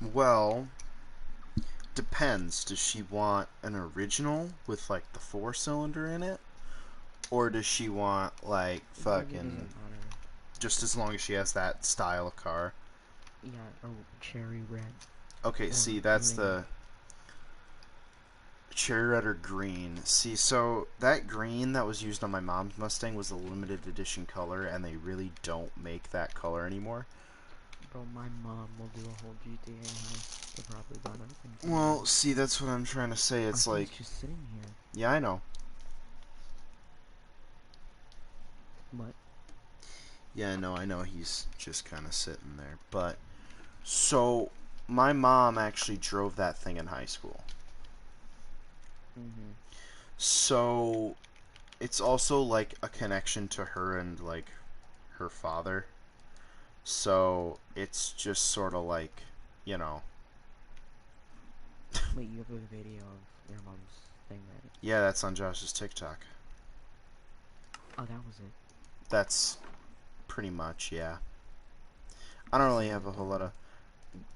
Well, depends. Does she want an original with like the four cylinder in it? Or does she want like It really fucking doesn't matter. just as long as she has that style of car? Yeah, a cherry red Okay, or see, that's green. the cherry red or green. See, so that green that was used on my mom's Mustang was a limited edition color, and they really don't make that color anymore. Bro, my mom will do a whole GTA heist to probably buy that thing for me. Well, see, that's what I'm trying to say. Our It's thing's like, just sitting here. yeah, I know. But, Yeah, no, I know he's just kind of sitting there. But, so, my mom actually drove that thing in high school. mm-hmm. So, it's also like a connection to her and like her father. So, it's just sort of like, you know, Wait, you have a video of your mom's thing, right? yeah, that's on Josh's TikTok. Oh, that was it. That's pretty much, yeah. I don't really Send have a it to whole lot me. of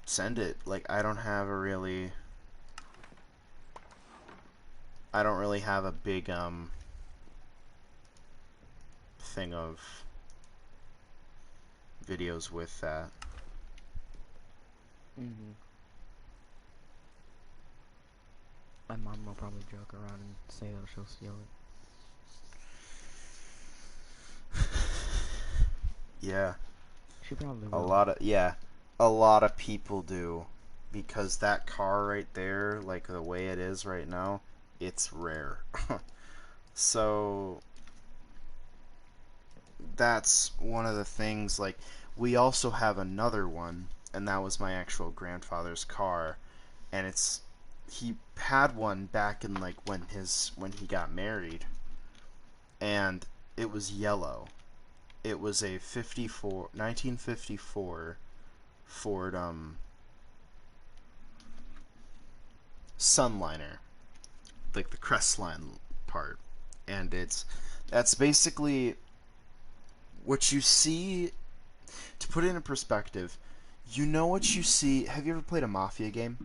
send it. Like I don't really have a big thing of videos with that. Mm-hmm. My mom will probably joke around and say that she'll steal it. Yeah. She probably A will. lot of yeah, a lot of people do because that car right there, like the way it is right now, it's rare. So that's one of the things like we also have another one and that was my actual grandfather's car and it's he had one back in like when he got married and it was yellow. It was a 1954 Ford Sunliner, like the Crestline part. And that's basically what you see to put it in perspective. You know what you see. Have you ever played a Mafia game?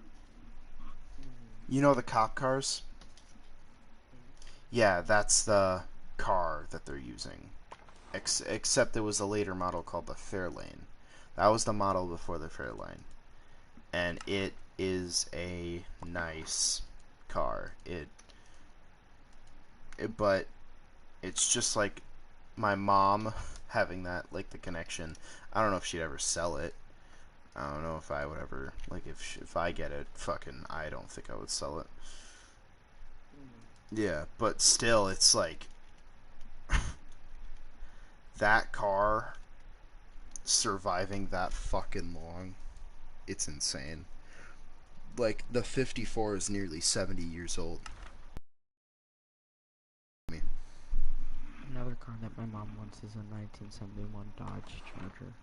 Mm-hmm. You know the cop cars? Yeah, that's the car that they're using. Except there was a later model called the Fairlane. That was the model before the Fairlane. And it is a nice car. But it's just like my mom having that like the connection. I don't know if she'd ever sell it. I don't know if I would ever like if I get it. Fucking, I don't think I would sell it. Mm-hmm. Yeah, but still, it's like that car surviving that fucking long. It's insane. Like the 54 is nearly 70 years old. I mean, Another car that my mom wants is a 1971 Dodge Charger.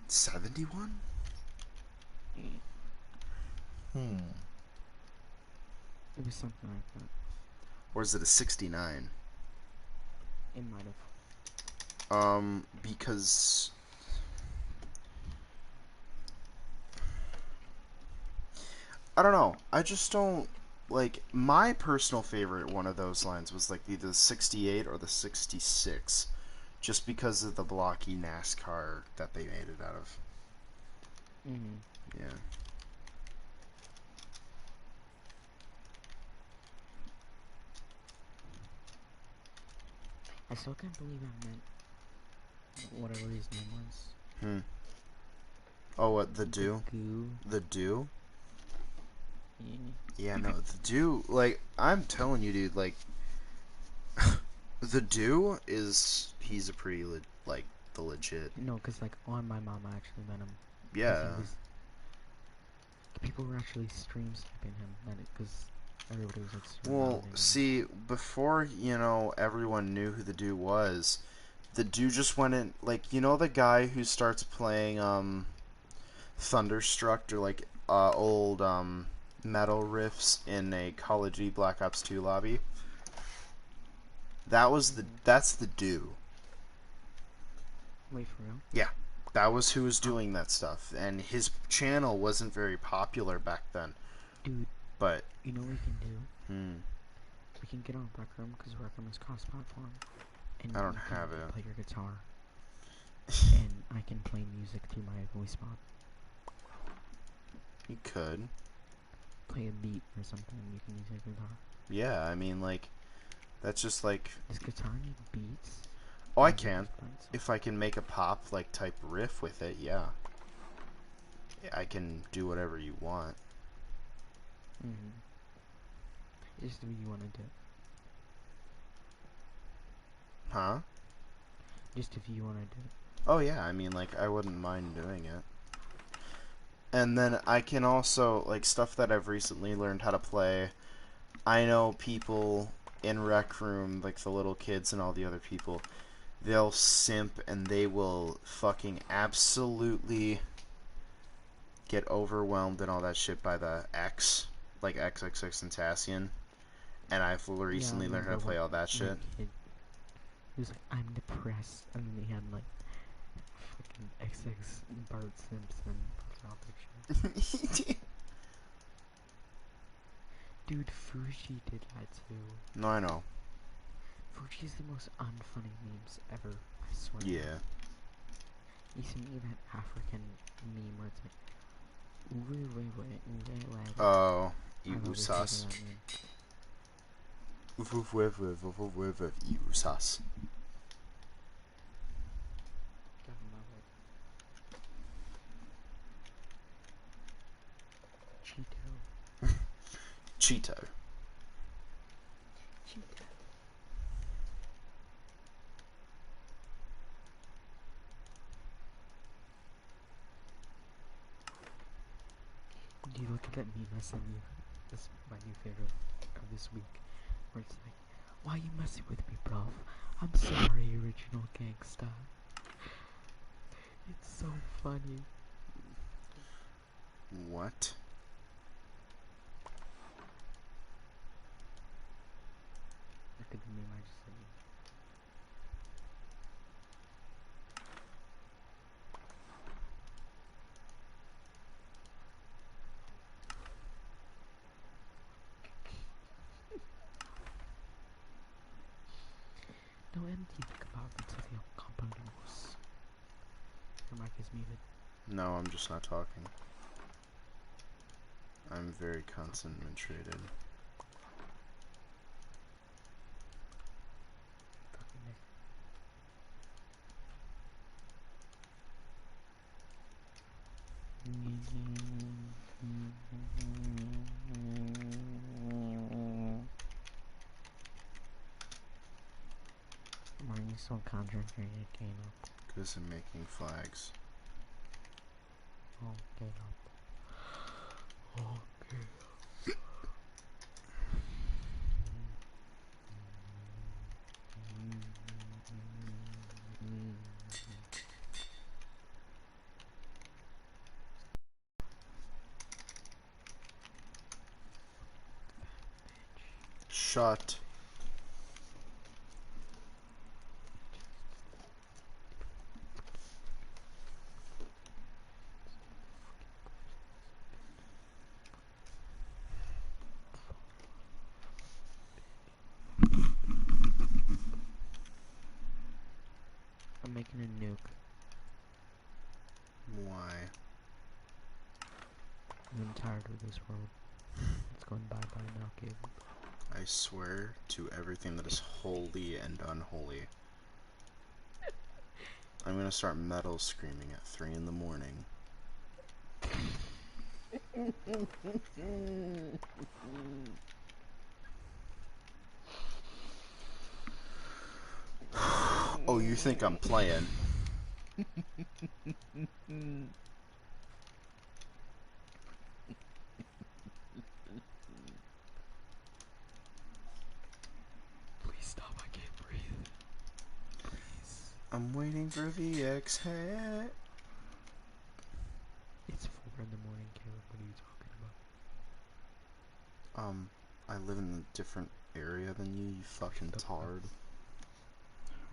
71? Mm. Hmm. It was something like that. Or is it a 69? It might have. Because I don't know. I just don't like my personal favorite one of those lines was like either the 68 or the 66 just because of the blocky NASCAR that they made it out of. Mm-hmm. Yeah. I still can't believe I met whatever his name was. Hmm. Oh, what the The do? goo. The do? Yeah. Yeah, no, the do like I'm telling you dude, like the do is he's a pretty like the legit. No, because like on my mom I actually met him. Because he Yeah. was. People were actually stream sniping him. Because everybody was like Well, surrounding him. see, before, everyone knew who the do was, the dude just went in like the guy who starts playing Thunderstruck or like old metal riffs in a Call of Duty Black Ops 2 lobby. Mm-hmm. That's the do. Wait, for real? Yeah. That was who was doing that stuff, and his channel wasn't very popular back then. Dude, But you know what we can do? hmm, We can get on Rec Room, because Rec Room is cross-platform. And I don't you have can it. play your guitar. And I can play music through my voice mod. You could. Play a beat or something, you can use your guitar. Yeah, I mean, like, that's just like. Does guitar need beats? Oh, Or I is it can. just buttons? If I can make a pop like type riff with it, yeah. I can do whatever you want. Just do what you want to do. Huh? Just if you want to do it. Oh yeah, I mean, like, I wouldn't mind doing it. And then I can also, like, stuff that I've recently learned how to play. I know people in Rec Room, like the little kids and all the other people, they'll simp and they will fucking absolutely get overwhelmed and all that shit by the X, like XXX and Tassian. And I've Yeah, I recently learned how to remember play one all that shit. kid. He was like, I'm depressed. And then he had like fucking XX Bart Simpson profile picture. Dude, Fuji did that too. No, I know. Fuji's the most unfunny memes ever, I swear. Yeah. He sent me that African meme where it's like, Oh, I always hated Iusas. that meme. Iusas. God, I love it. Cheeto. Cheeto. Cheeto. Do you look at that meme I sent you? This is my new favorite of this week. Where it's like, why you messing with me, bruv? I'm sorry, original gangsta. It's so funny. What? Look at the meme I just sent you. No empty think about until the companies. Your mic is muted. No, I'm just not talking. I'm very concentrated. Fucking Nick. Why are you so concentrated, Kano? Because I'm making flags. Oh, get up. Okay. Shut. I'm making a nuke. Why? I'm tired of this world. It's going bye-bye now, kid. I swear to everything that is holy and unholy. I'm gonna start metal screaming at 3 in the morning. Oh, you think I'm playing? Please stop, I can't breathe. Please. I'm waiting for the exhale. It's 4 in the morning, Caleb. What are you talking about? I live in a different area than you fucking tard.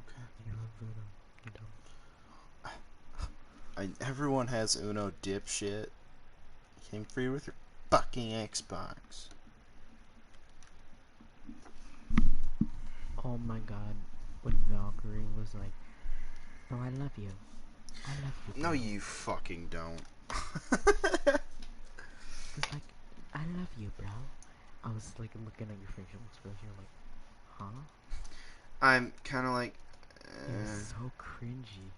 Okay. You live in a... You don't. Everyone has Uno, dipshit. Came free with your fucking Xbox. Oh my god, when Valkyrie was like, "No, I love you. I love you, No, bro." you fucking don't. Cause like, "I love you, bro." I was like looking at your facial expression, like, huh? I'm kind of like. It was so cringy.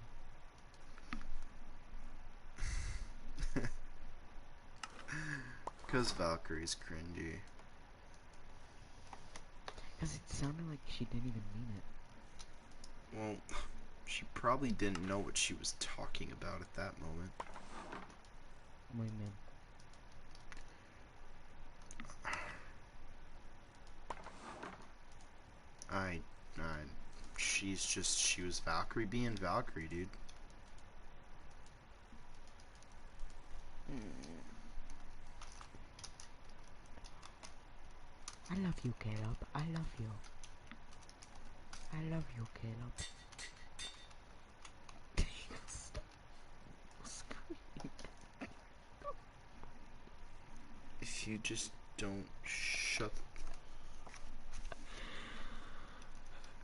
Because Valkyrie's cringy. Cause it sounded like she didn't even mean it. Well, she probably didn't know what she was talking about at that moment. Wait, man. She was Valkyrie being Valkyrie, dude. I love you, Caleb. I love you. I love you, Caleb. Stop screaming. If you just don't shut.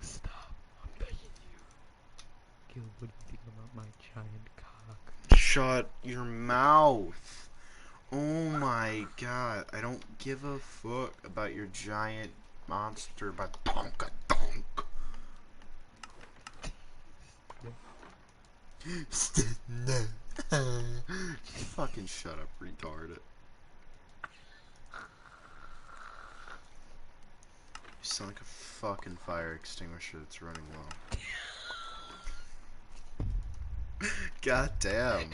Stop. I'm begging you. Caleb, what do you think about my giant cock? Shut your mouth. Oh my god. I don't give a fuck about your giant monster, but donk a donk. Fucking shut up, retard. You sound like a fucking fire extinguisher that's running low. God damn.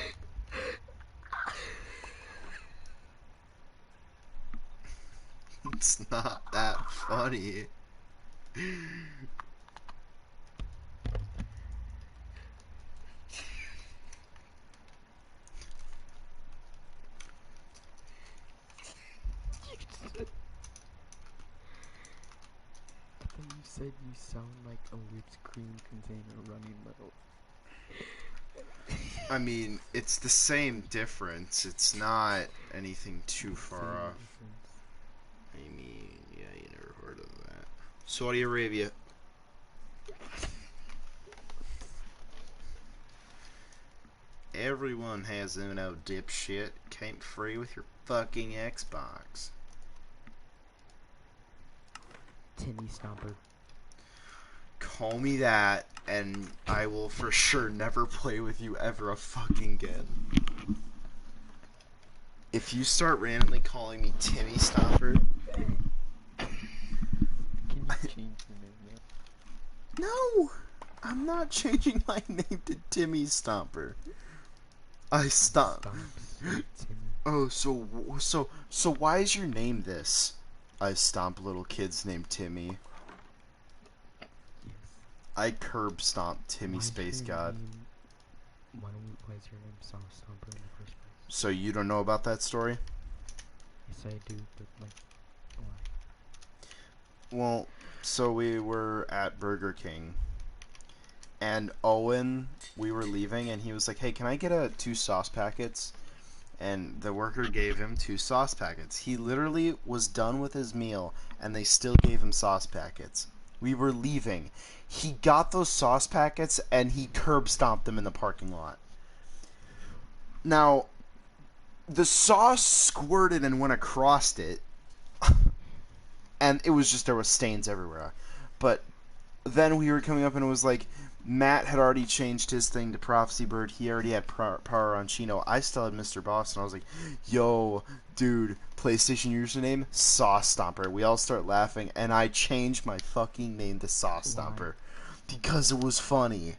It's not that funny. I thought you said you sound like a whipped cream container running low. I mean, it's the same difference. It's not anything too far Same off. difference. I mean, yeah, you never heard of that. Saudi Arabia. Everyone has Uno, dipshit. Came free with your fucking Xbox. Timmy Stomper. Call me that, and I will for sure never play with you ever a fucking again. If you start randomly calling me Timmy Stomper, Can you change your name now? no, I'm not changing my name to Timmy Stomper. I stop. Stomps. Timmy. Oh, so why is your name this? I stomp little kids named Timmy. Yes. I curb stomp Timmy Space God. Why is your name Sauce Stomper in the first place? So you don't know about that story? Yes, I do, but like, why? Well, so we were at Burger King, and Owen, we were leaving, and he was like, "Hey, can I get 2 sauce packets?" And the worker gave him 2 sauce packets. He literally was done with his meal, and they still gave him sauce packets. We were leaving. He got those sauce packets, and he curb stomped them in the parking lot. Now, the sauce squirted and went across it, and it was just, there was stains everywhere. But then we were coming up, and it was like, Matt had already changed his thing to Prophecy Bird. He already had Power on Chino. I still had Mr. Boss, and I was like, yo, dude, PlayStation username, Sauce Stomper. We all start laughing, and I changed my fucking name to Sauce Stomper. Because it was funny.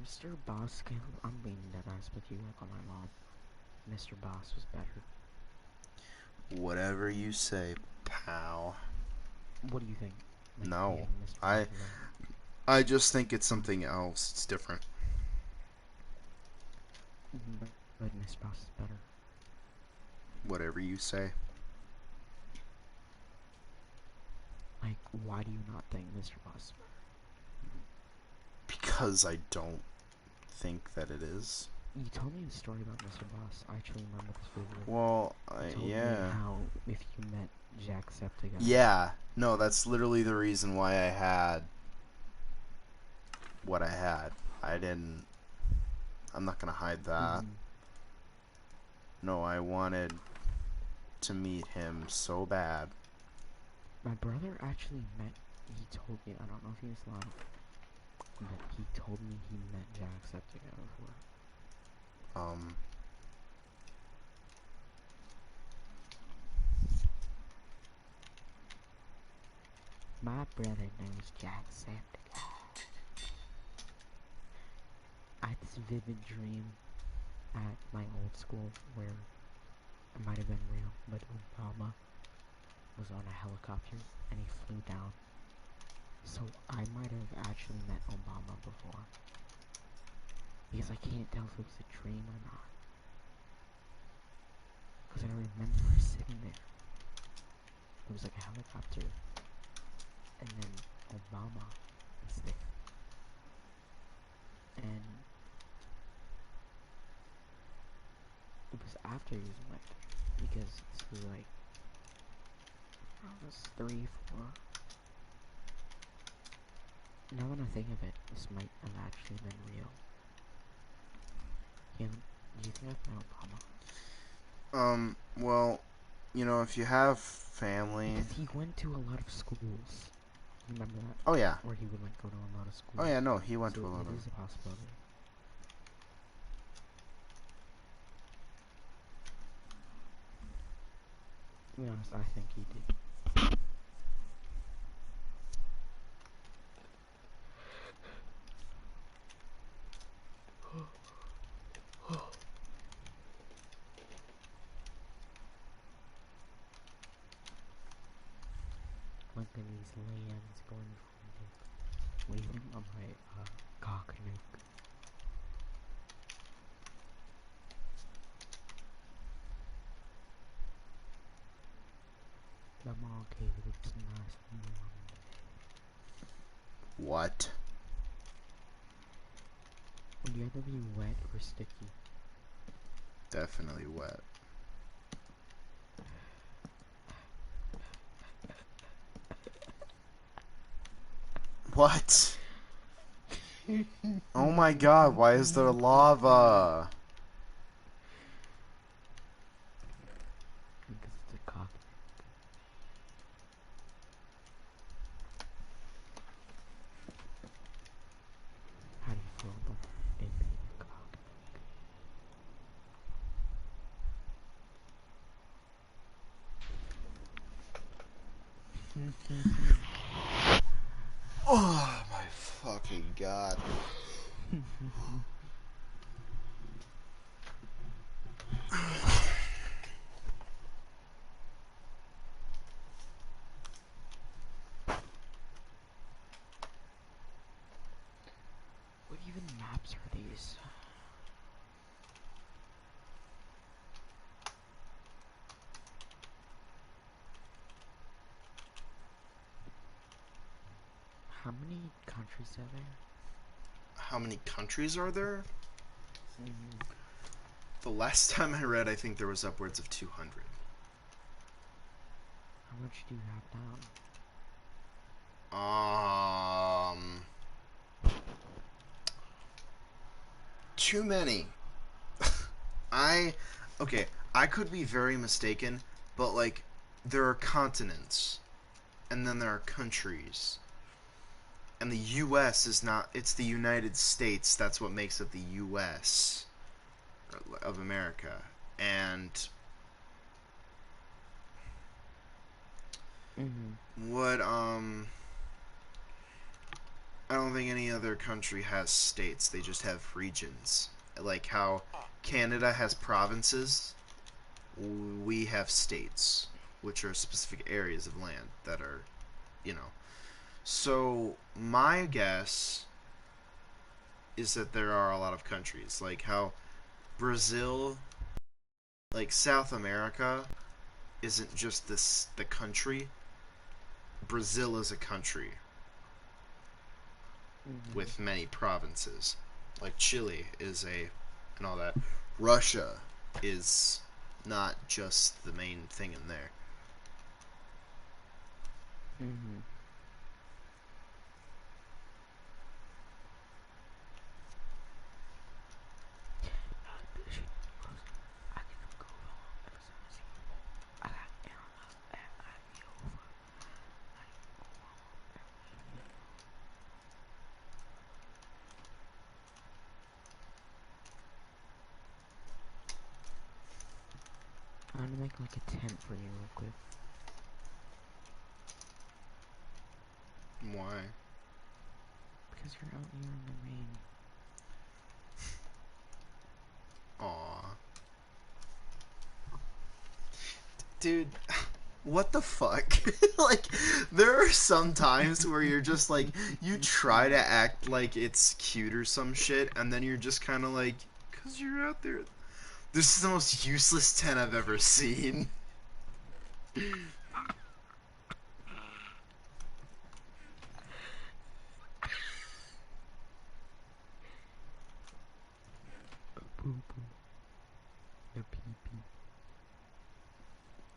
Mr. Boss, Caleb, I'm being dead ass with you like on my mom. Mr. Boss was better. Whatever you say, pal. What do you think? Like, No, do you think Mr. Boss I was better? I just think it's something else. It's different. But Mr. Boss is better. Whatever you say. Like, why do you not think Mr. Boss is better? Because I don't think that it is. You told me the story about Mr. Boss. I actually remember this vividly. Well, You told me yeah. how if you met Jacksepticeye. Yeah. No, that's literally the reason why I had what I had. I didn't. I'm not gonna hide that. Mm-hmm. No, I wanted to meet him so bad. My brother actually met. He told me. I don't know if he was lying, but he told me he met Jacksepticeye before. Um, My brother knows Jacksepticeye. I had this vivid dream at my old school where it might have been real, but Obama was on a helicopter and he flew down. So I might have actually met Obama before. Because I can't tell if it was a dream or not. Because I remember sitting there. It was like a helicopter. And then Obama was there. And it was after he was elected. Because this was like, I was 3, 4. Now that I think of it, this might have actually been real. Yeah, do you think I've met Obama? well, if you have family. Because he went to a lot of schools. Remember that? Oh, yeah. Or he would like go to a lot of schools. Oh, yeah, no, he went So to a lot it of. is a possibility. To be honest, I think he did. Look at these lambs going from the waving on my cock nuke. The arcade looks nice and warm. What? Would you rather be wet or sticky? Definitely wet. What? Oh my god, why is there lava? Because it's a cock. How do you feel about it being a cock? Oh my fucking god. What even maps are these? How many countries are there? How many countries are there? Mm-hmm. The last time I read, I think there was upwards of 200. How much do you have down? Too many. Okay, I could be very mistaken, but like, there are continents, and then there are countries. And the U.S. is not, it's the United States, that's what makes up the U.S. of America. And Mm-hmm. what, I don't think any other country has states, they just have regions. Like how Canada has provinces, we have states, which are specific areas of land that are, you know. So my guess is that there are a lot of countries, like how Brazil, like South America, isn't just the country. Brazil is a country Mm-hmm. with many provinces. Like Chile is a and all that. Russia is not just the main thing in there. Mm-hmm. I'm gonna make like a tent for you real quick. Why? Because you're out here in the rain. Aw. Dude, what the fuck? Like, there are some times where you're just like, you try to act like it's cute or some shit, and then you're just kind of like, because you're out there. This is the most useless tent I've ever seen. Poo poo. No pee pee.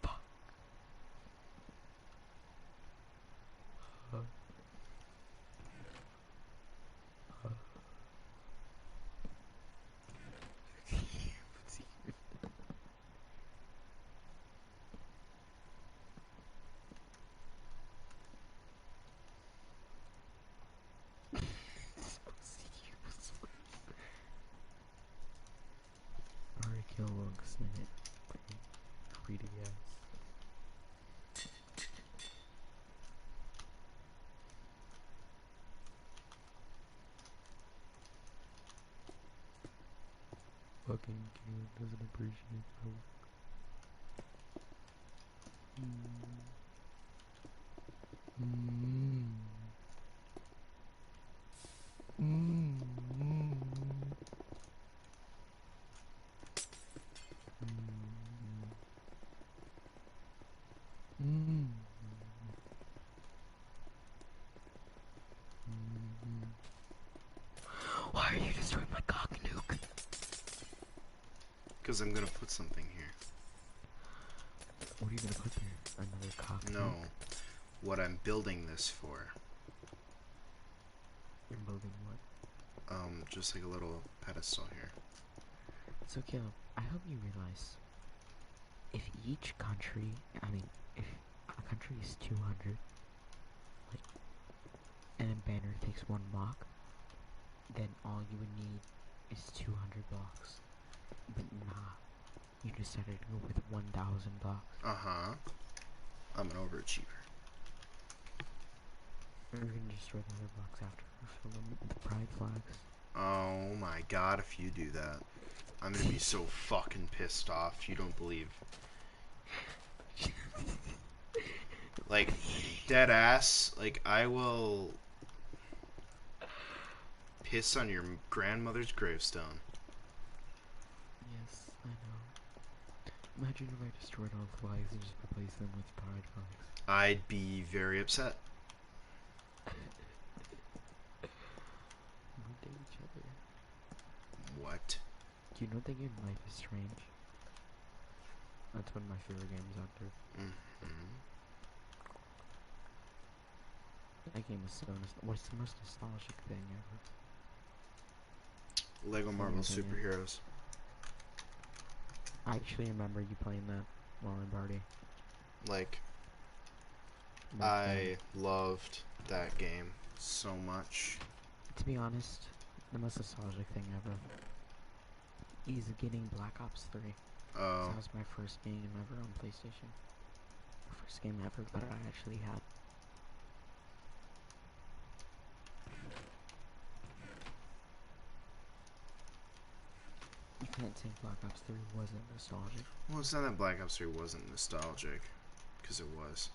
Fuck. Alright, kill long snake. Greedy ass. Fucking kid doesn't appreciate my work. Why are you destroying my cock nuke? Because I'm gonna put something here. What are you gonna put there? Another cock No. nuke? What I'm building this for. You're building what? Just like a little pedestal here. So Caleb, I hope you realize if each country, if a country is 200, like, and then Banner takes one block, then all you would need is 200 blocks. But nah, you decided to go with 1,000 blocks. Uh-huh. I'm an overachiever. We're gonna destroy the other blocks after we fill them with the pride flags. Oh my god, if you do that. I'm gonna be so fucking pissed off, you don't believe. Like, dead ass, like, I will piss on your grandmother's gravestone. Yes, I know. Imagine if I destroyed all the flags and just replaced them with pride flags. I'd be very upset. We date each other. What? Do you know the game Life is Strange? That's one of my favorite games out there. Mm-hmm. That game is so what's the most nostalgic thing ever? Lego Marvel Superheroes. I actually remember you playing that while in party. Like, Back I loved that game so much. to be honest, the most nostalgic thing ever is getting Black Ops 3. Oh. That was my first game ever on PlayStation. The first game ever that I actually had. You can't say Black Ops 3 wasn't nostalgic. Well, it's not that Black Ops 3 wasn't nostalgic, because it was.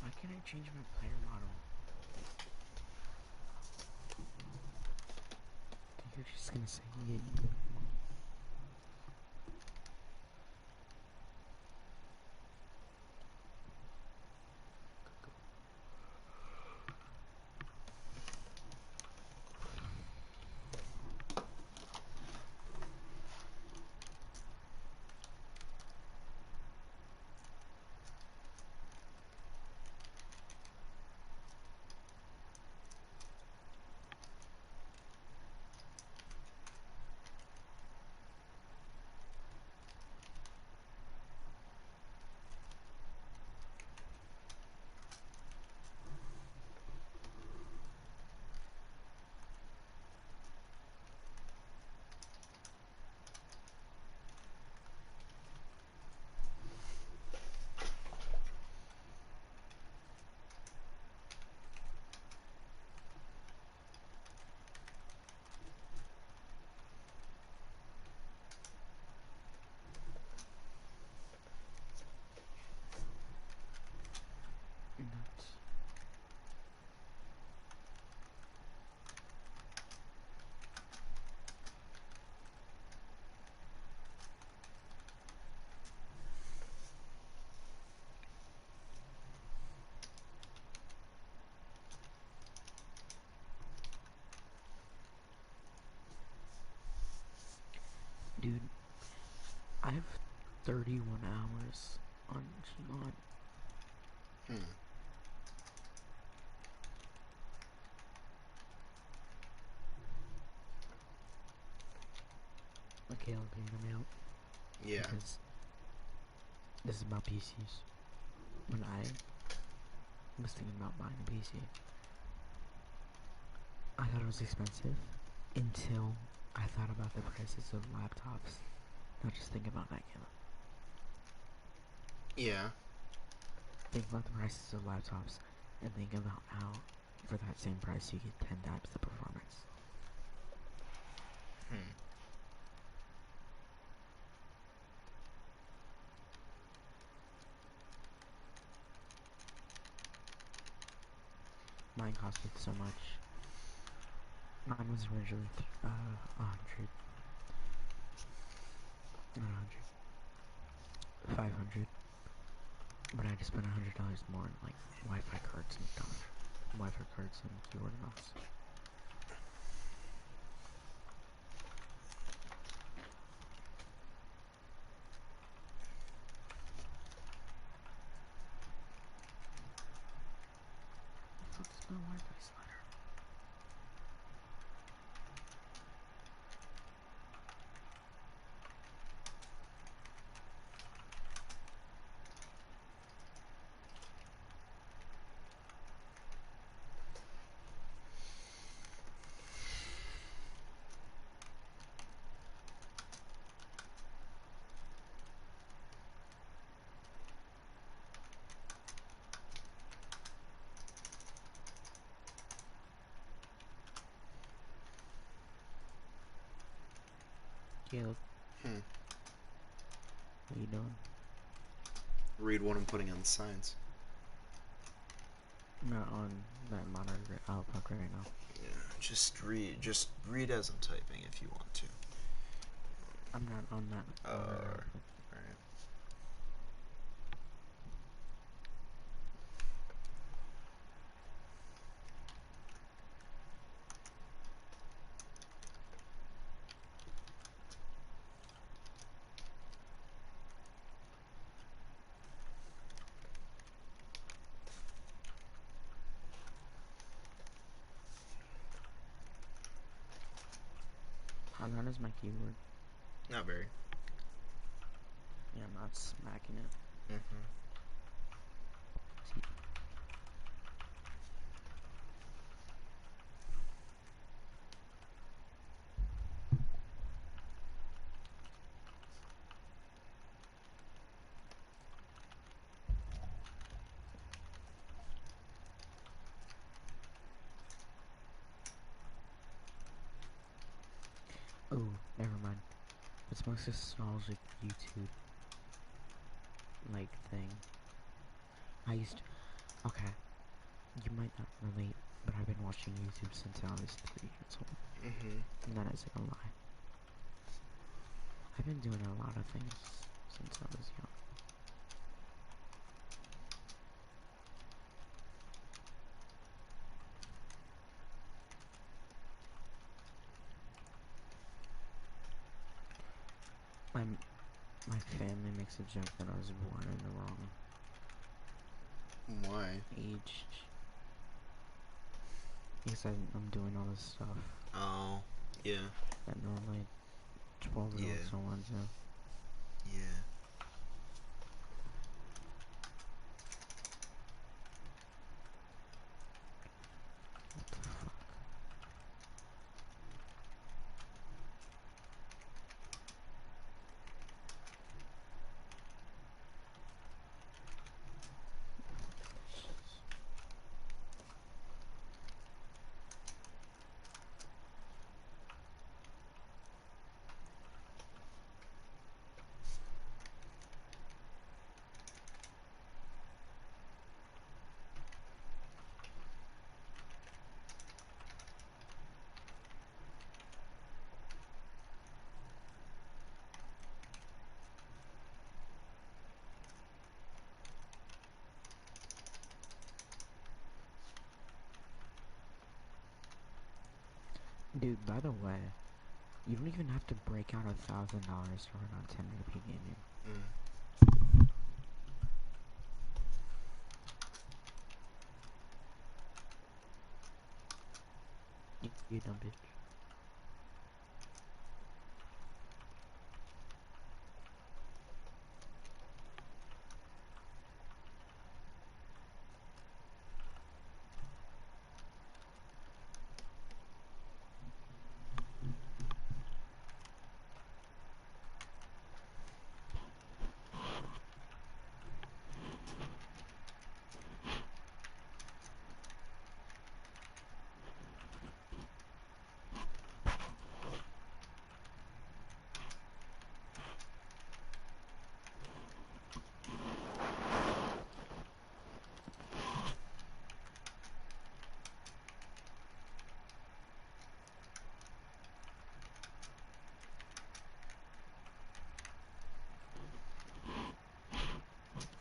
Why can't I change my player model? You're just gonna say yeah. Dude, I have 31 hours on Gmod. Hmm. Okay, I'll hear me out. Yeah. Because this is about PCs. When I was thinking about buying a PC, I thought it was expensive until I thought about the prices of laptops. Not just think about that, Caleb. Yeah. Think about the prices of laptops and think about how, for that same price, you get 10 times the performance. Hmm. Mine costed so much. Mine was originally 100, not 100, 500. But I just spent $100 more on like Wi-Fi cards and stuff. Wi-Fi cards and keyboard and mouse. What the fuck is my Wi-Fi slider? Caleb, Hmm. what you doing? Read what I'm putting on the signs. I'm not on that monitor outlook right now. Yeah. Just read. Just read as I'm typing if you want to. I'm not on that monitor outlook. All right. How loud is my keyboard? Not very. Yeah, I'm not smacking it. Mm-hmm. See, oh, never mind. What's the most nostalgic YouTube like thing? I used to, okay, you might not relate, but I've been watching YouTube since I was 3 years old. Mm-hmm. And that isn't a lie. I've been doing a lot of things since I was young. My my family makes a joke that I was born in the wrong Why? age. Because I'm doing all this stuff Oh. Yeah. that normally 12-year-olds Yeah. don't want to do. Yeah. What the fuck? Dude, by the way, You don't even have to break out $1,000 to run on 1080p gaming. You dumb bitch.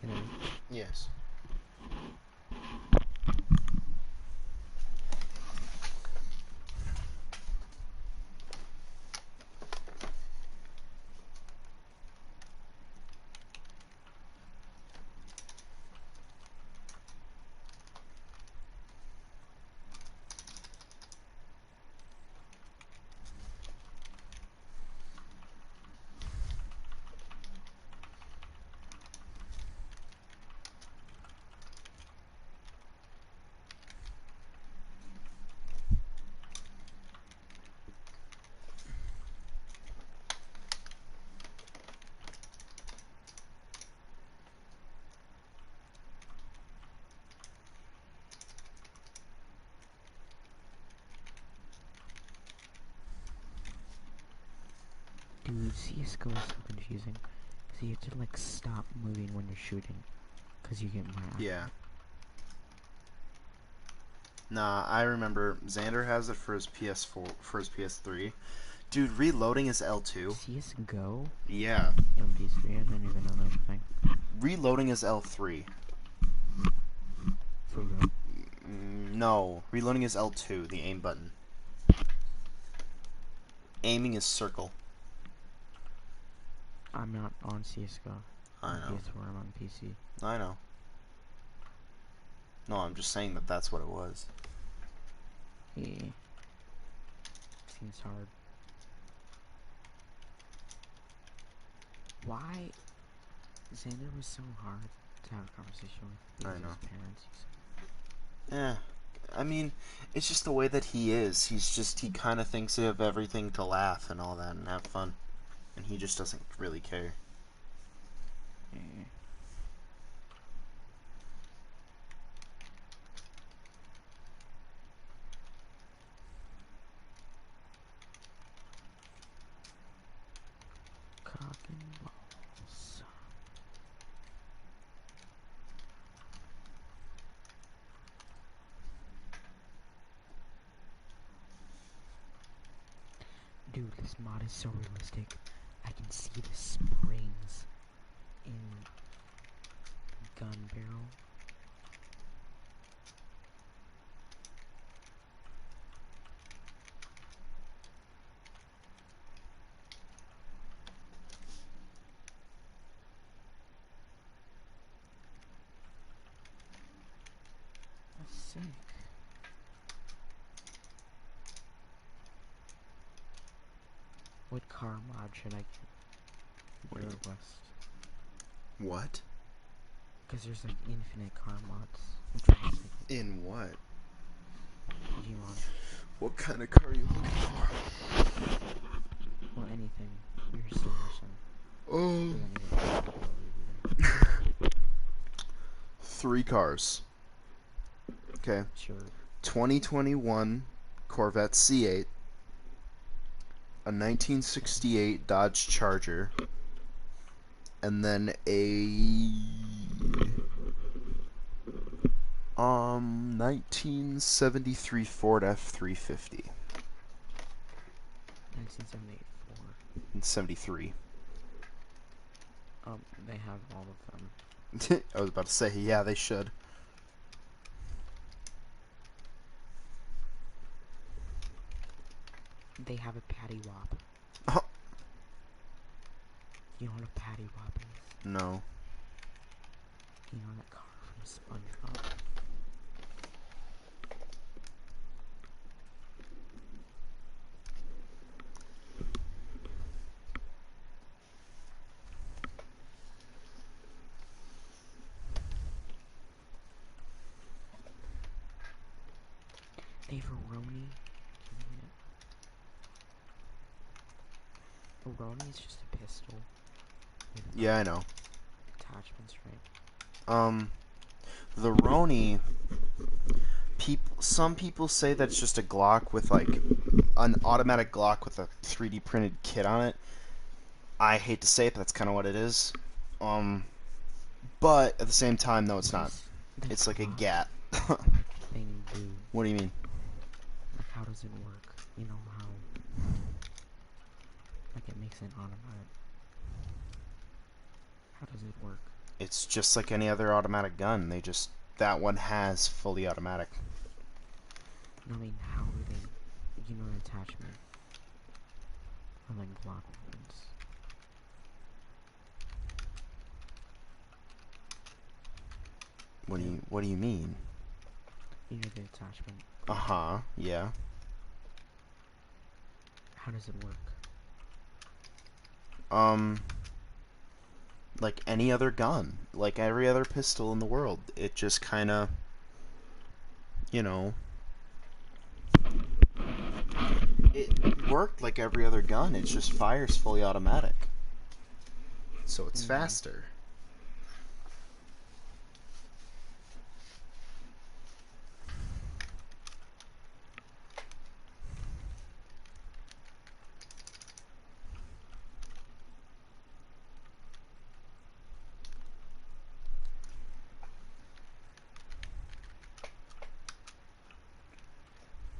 You know? Yes. Dude, CSGO is so confusing. Cause you have to like stop moving when you're shooting. Cause you get more accurate. Yeah. Nah, I remember Xander has it for his PS4, for his PS3. Dude, reloading is L2. CSGO? Yeah. On PS3, I didn't even know that was a thing. Reloading is L3. For real. No, reloading is L2, the aim button. Aiming is circle. I'm not on CSGO. I On know. PS4, I'm on PC. I know. No, I'm just saying that that's what it was. Yeah. Seems hard. Why Xander was so hard to have a conversation with? I Because know. his parents. Yeah. I mean, it's just the way that he is. He kind of thinks of everything to laugh and all that and have fun. And he just doesn't really care. Yeah. Cock and balls. Dude, this mod is so realistic. I can see the springs in gun barrel. That's sick. What car mod should I get? What do Your you- West. What? Because there's like infinite car mods. Which one is it? In what? Digimon. What kind of car are you looking for? Well, anything. You're still Russian. Oh. Doesn't even 3 cars. Okay. Sure. 2021 Corvette C8, a 1968 Dodge Charger, and then a 1973 Ford F350. 1978 Ford. And 73. They have all of them. I was about to say, yeah, they should. They have a patty wop. You know what a patty whop is? No. You know that car from SpongeBob? A Veroni. A Veroni is just a pistol with Yeah, I know. attachments, right? The Roni. Some people say that it's just a Glock with like an automatic Glock with a 3D printed kit on it. I hate to say it, but that's kind of what it is. But at the same time, no, it's What not. does the It's like a Glock GAT. like thing do? What do you mean? Like how does it work? You know how like it makes an automatic. How does it work? It's just like any other automatic gun. That one has fully automatic. No, I mean how do they? You know the attachment on like Glock weapons. What do you mean? You know the attachment. Uh-huh. Yeah. How does it work? Um like any other gun, like every other pistol in the world. It just kind of, you know, it worked like every other gun. It just fires fully automatic. So it's faster.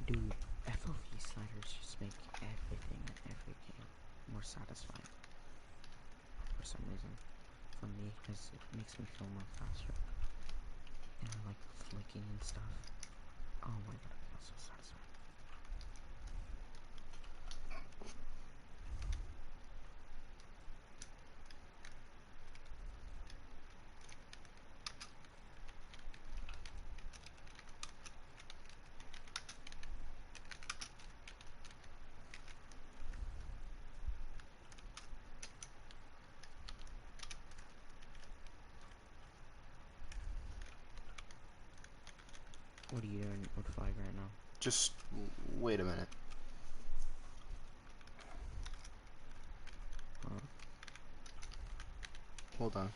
Dude, FOV sliders just make everything in every game more satisfying. For some reason. For me, because it makes me feel more faster. And I like flicking and stuff. Oh my god, it feels so satisfying. What are you doing with Flag right now? Just wait a minute. Hold on.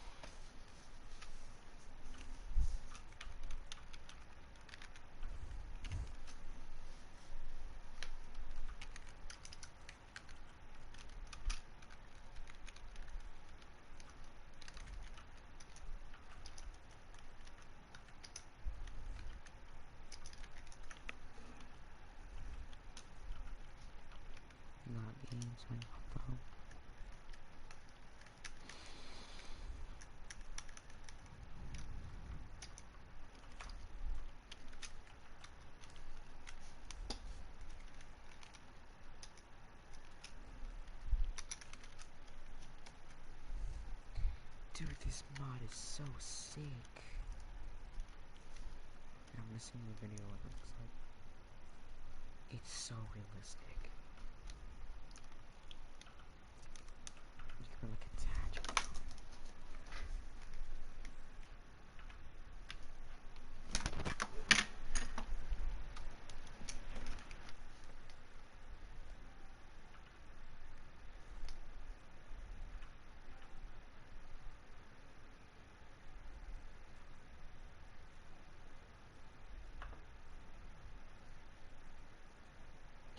Not being so though. Dude, this mod is so sick. And I'm missing the video it looks like. It's so realistic. You can like attach it.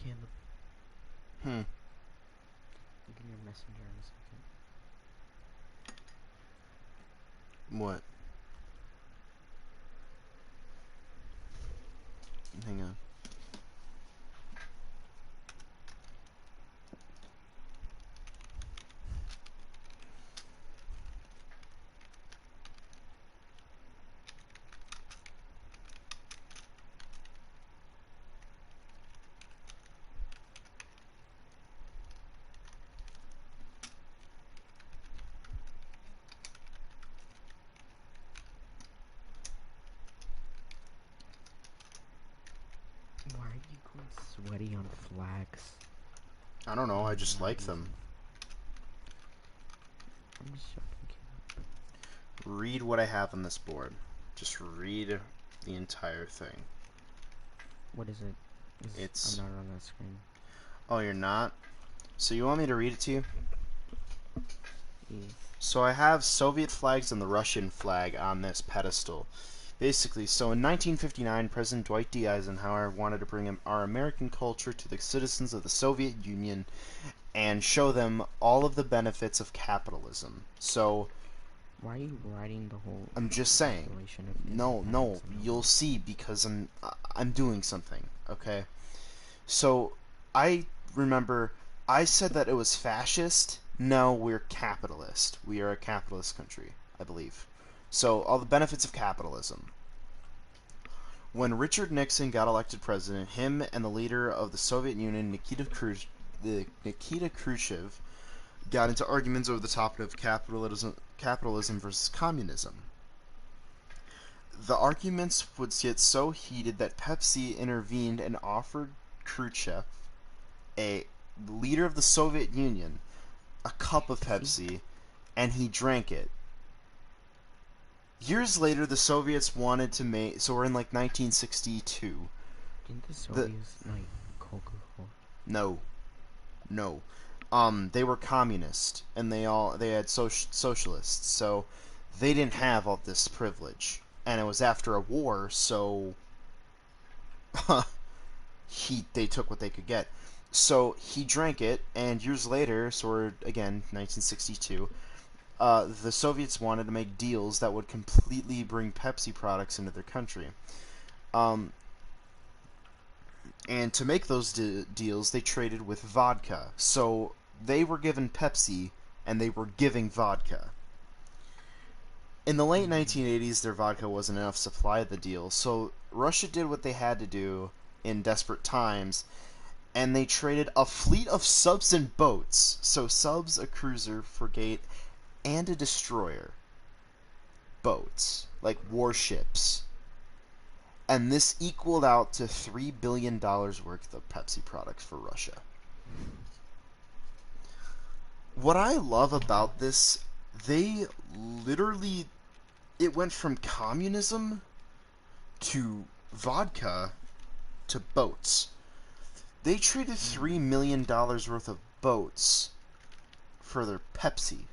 Caleb, look in your messenger in a second. What? Hang on. sweaty on flags. I don't know. I in the just like 90s. them. I'm just joking. Read what I have on this board. Just read the entire thing. What is it? It's... I'm not on that screen. Oh, you're not? So you want me to read it to you? Yes. So I have Soviet flags and the Russian flag on this pedestal. Basically, so in 1959, President Dwight D. Eisenhower wanted to bring our American culture to the citizens of the Soviet Union and show them all of the benefits of capitalism. So, Why are you writing the whole I'm just saying. installation of his No, flags on the you'll wall? see because I'm doing something, okay? So, I remember I said that it was fascist. No, we're capitalist. We are a capitalist country, I believe. So, all the benefits of capitalism. When Richard Nixon got elected president, him and the leader of the Soviet Union, Nikita Khrushchev, got into arguments over the topic of capitalism versus communism. The arguments would get so heated that Pepsi intervened and offered Khrushchev, a leader of the Soviet Union, a cup of Pepsi, and he drank it. Years later, the Soviets wanted to make... So we're in, like, 1962. Didn't the Soviets like Coca-Cola? No. They were communist, and they had socialists, so they didn't have all this privilege. And it was after a war, so... they took what they could get. So he drank it, and years later, so we're, again, 1962, the Soviets wanted to make deals that would completely bring Pepsi products into their country. And to make those deals, they traded with vodka. So they were given Pepsi, and they were giving vodka. In the late 1980s, their vodka wasn't enough to supply the deal, so Russia did what they had to do in desperate times, and they traded a fleet of subs and boats. So subs, a cruiser, frigate, and a destroyer. Boats, like warships. And this equaled out to $3 billion worth of Pepsi products for Russia. What I love about this, they literally... It went from communism to vodka to boats. They traded $3 million worth of boats for their Pepsi.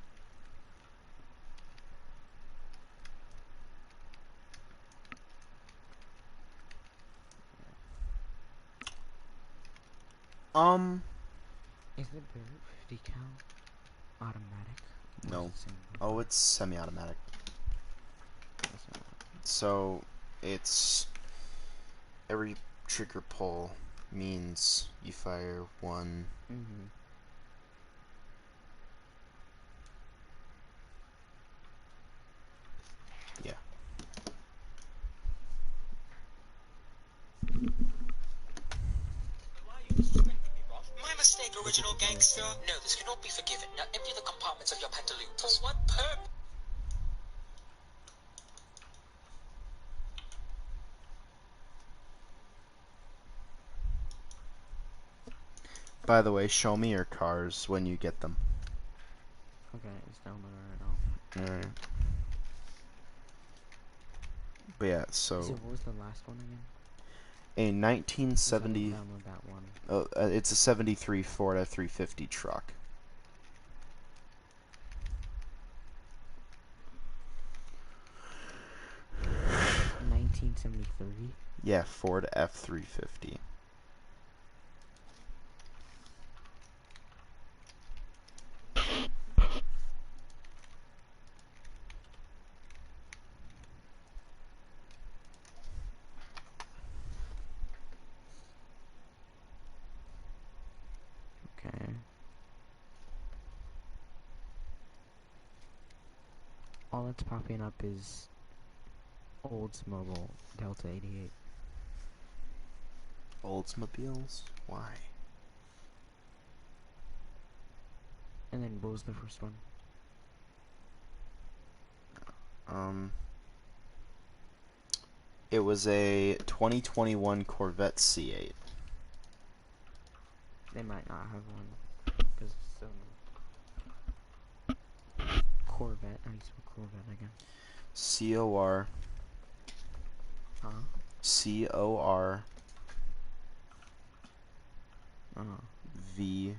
Is the Barrett 50 cal automatic? No. Oh, it's semi-automatic. So, it's... Every trigger pull means you fire one... Yeah. My mistake, original gangster. No, this cannot be forgiven. Now empty the compartments of your pantaloons. For what purpose? By the way, show me your cars when you get them. Okay, it's downloading right now. Alright. But yeah, so... So what was the last one again? A 1970... Download that one. It's a 73 Ford F-350 truck. In 1973? Yeah, Ford F-350. Okay. All that's popping up is Oldsmobile Delta 88. Oldsmobiles? Why? And then what was the first one? It was a 2021 Corvette C8. They might not have one. Because it's Corvette. How do you spell Corvette again? C-O-R. Huh? C-O-R. Uh-huh. V.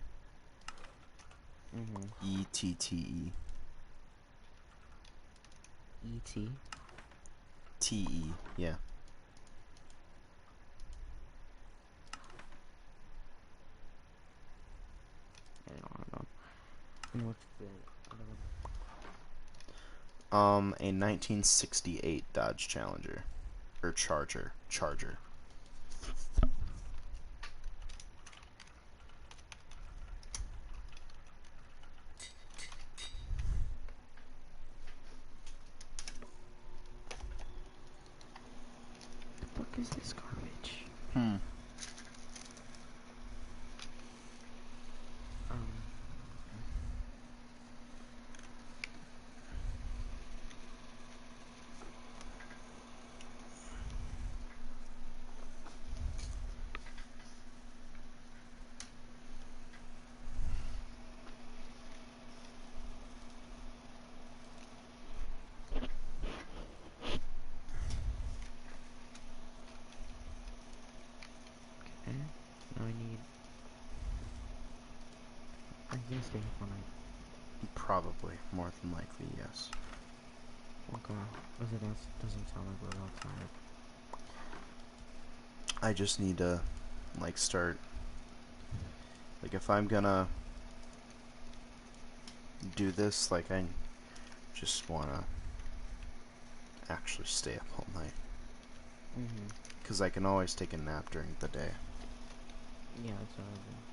Mm-hmm. E-T-T-E. E.T. T-E. Yeah. I don't know. And what's the other one? A 1968 Dodge Challenger. Or Charger. Charger. The fuck is this garbage? Hmm. Um. Okay. Now I need. Are you gonna stay up all night? Probably. More than likely, yes. Okay. Because it doesn't sound like we're outside. I just need to, like, start... Like, if I'm gonna do this, like, I just wanna actually stay up all night. Mm-hmm. Because I can always take a nap during the day. Yeah, that's what I was doing.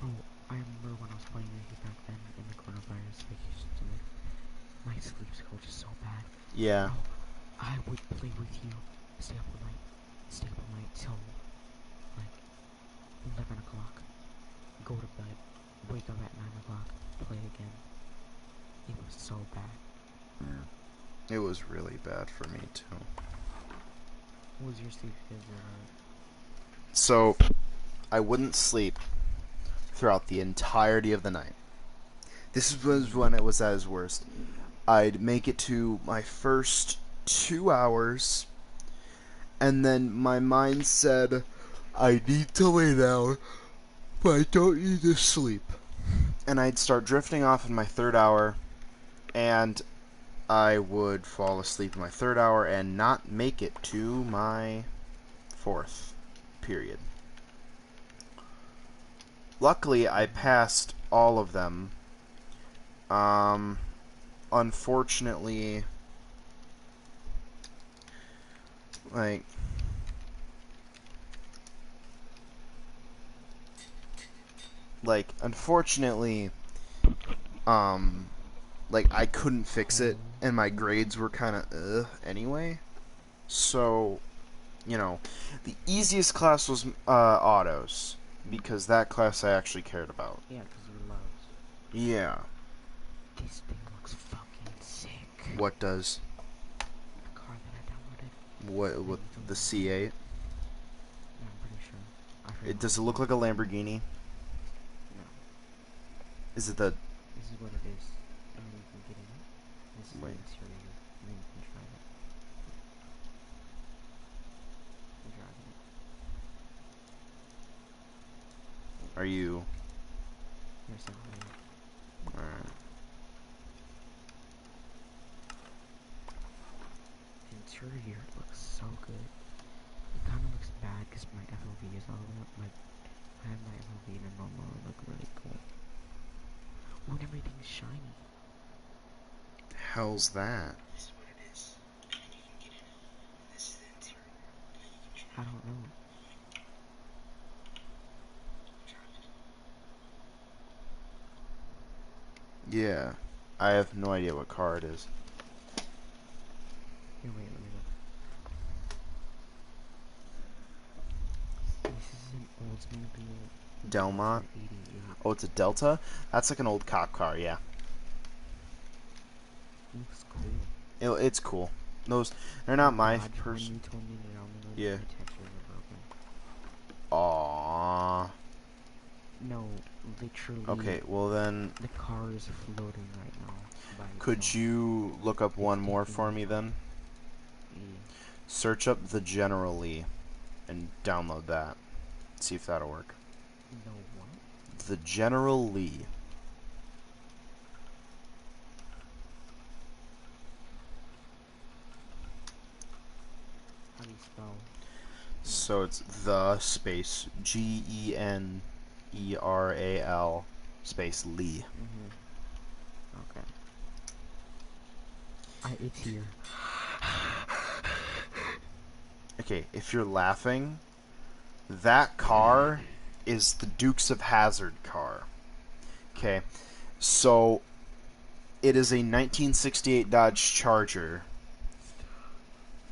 Bro, I remember when I was playing with you back then in the coronavirus vacation, my sleep schedule is so bad. Yeah. Bro, I would play with you, stay up all night till like 11 o'clock, go to bed, wake up at 9 o'clock, play again. It was so bad. It was really bad for me, too. What was your sleep schedule like? So, I wouldn't sleep throughout the entirety of the night. This was when it was at its worst. I'd make it to my first 2 hours, and then my mind said, I need to lay down, but I don't need to sleep. And I'd start drifting off in my 3rd hour, and I would fall asleep in my 3rd hour and not make it to my 4th period. Luckily, I passed all of them. Unfortunately, unfortunately, I couldn't fix it, and my grades were kind of anyway. So, the easiest class was autos, because that class I actually cared about. Yeah, because you loved. Yeah. This thing looks fucking sick. What does? The car that I downloaded. What the C8? Yeah, I'm pretty sure. I forgot. Does it look like a Lamborghini? No. Is it the... This is what it is. And then you can get in it. This is the Wait. interior. And then you can drive it. I'm driving it. Are you... Here's something. Alright. The interior looks so good. It kind of looks bad because my FOV is all the way up. I have my FOV in a normal. It look really cool. When everything's shiny. Hell's that? This is what it is. And you can get in it. This is the interior. And you can I don't know. Yeah. I have no idea what car it is. Here, wait, let me look. This is an Oldsmobile Delmont? 88. Oh, it's a Delta? That's like an old cop car, yeah. Looks cool. It's cool. They're not my Dodge one person. you told me that only Yeah. the textures are broken. Aww. No, literally. Okay, well then, The car is floating right now by could itself. you look up It's one more taking for me me from then? E. Search up the General Lee and download that. See if that'll work. No what? The General Lee. How do you spell? So it's the space General space Lee. Okay. It's here. Okay, if you're laughing, that car is the Dukes of Hazzard car. Okay, so it is a 1968 Dodge Charger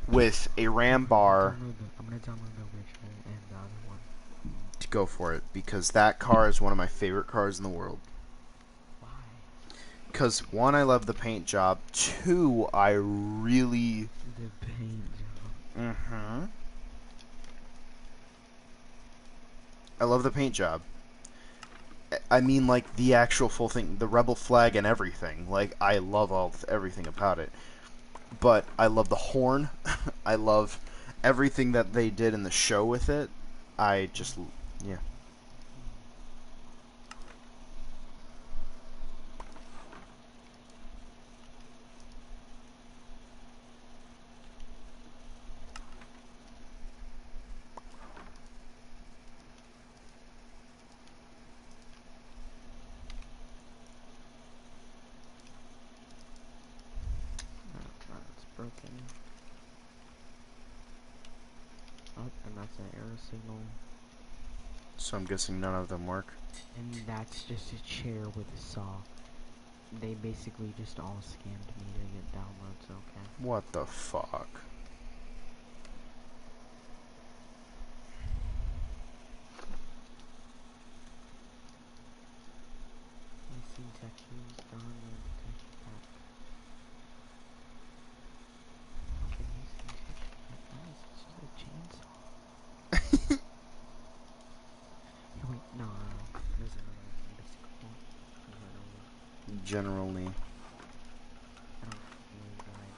with a ram bar. I'm gonna download the original and the other one. To go for it, because that car is one of my favorite cars in the world. Why? Because one, I love the paint job. Two, I really. The paint job. I love the paint job. I mean, like the actual full thing, the rebel flag and everything. Like, I love everything about it. But I love the horn. I love everything that they did in the show with it. I just, yeah. It's broken. Oh, and that's an error signal. So I'm guessing none of them work. And that's just a chair with a saw. They basically just all scammed me to get downloads, okay? What the fuck? Missing textures, download texture pack. Okay, missing texture pack. Nice, it's just a chainsaw. Hey, wait, no. There's another one. What is it called? Generally. I don't really guide.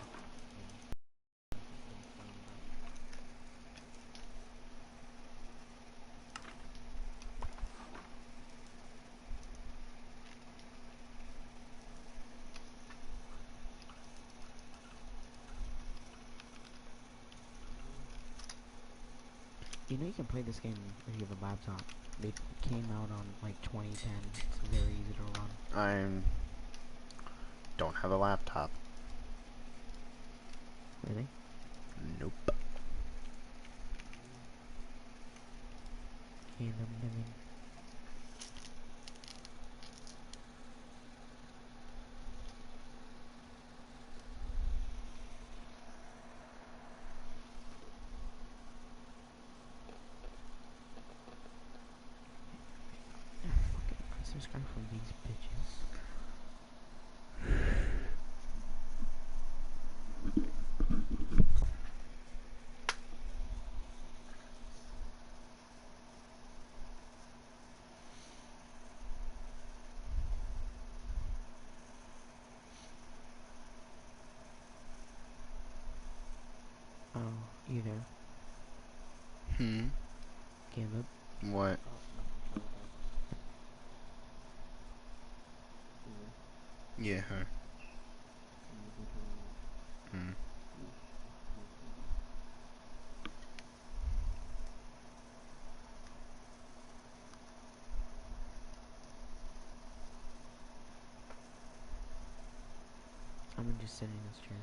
You know you can play this game if you have a laptop. It came out on like 2010. It's very easy to run. I don't have a laptop. Really? Nope. Caleb living. Fucking unsubscribe from these bitches. Oh, either. Caleb. What? Yeah, huh? I'm just sitting in this chair.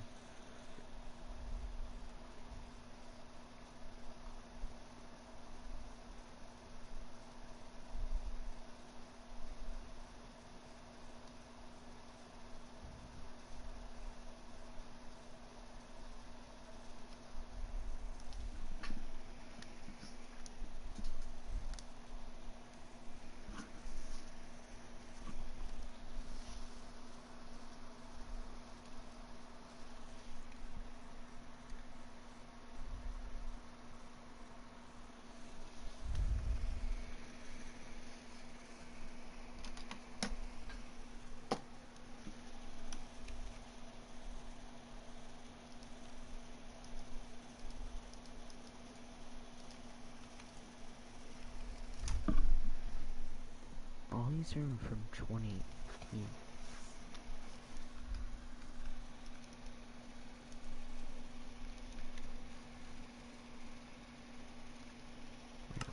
server from 20. Wait,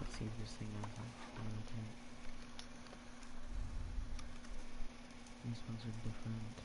let's see if this thing has like another tank. These ones are different.